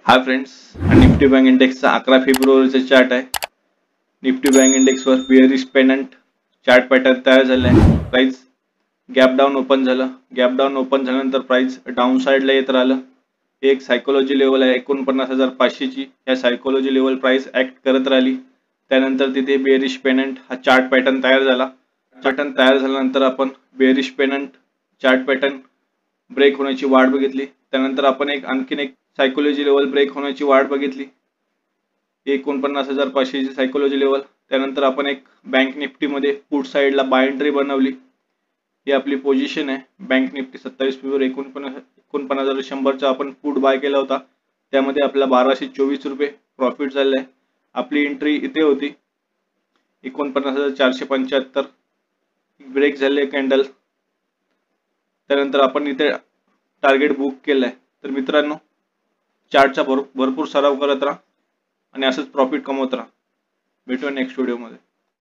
Hi friends, हा Nifty bank इंडेक्सचा 11 फेब्रुवारीचा chart आहे। Nifty bank इंडेक्सवर बेअरिश पेनंट chart pattern तयार झाला आहे। प्राइस गॅप डाऊन ओपन झालं। गॅप डाऊन ओपन झाल्यानंतर प्राइस डाऊन साइडला येत राहिलं। एक सायकोलॉजी लेवल आहे 49,500 ची। या सायकोलॉजी लेवल प्राइस ऍक्ट करत राहिली। त्यानंतर तिथे बेअरिश पेनंट हा चार्ट पॅटर्न तयार झाला। पॅटर्न तयार झाल्यानंतर आपण बेअरिश पेनंट चार्ट पॅटर्न ब्रेक होण्याची वाट बघितली। त्यानंतर आपण आणखीन एक सायकोलॉजी लेवल ब्रेक होण्याची वाट बघितली 49,500 ची सायकोलॉजी लेवल। त्यानंतर आपण एक बँक निफ्टी मध्ये पुट साइडला बाय एंट्री बनवली। ही आपली पोझिशन आहे। बँक निफ्टी 27 फेब्रुवारी 49,100 चा आपण पुट बाय केला होता। त्यामध्ये आपल्याला 1224 रुपये प्रॉफिट झाले आहे। आपली एंट्री इथे होती 49,475 ब्रेक झाले कॅन्डल। त्यानंतर आपण इथे टार्गेट बुक केलाय। तर मित्रांनो, चार्टचा भरपूर सराव करत राहा आणि असंच प्रॉफिट कमवत राहा। भेटूया नेक्स्ट व्हिडिओ मध्ये।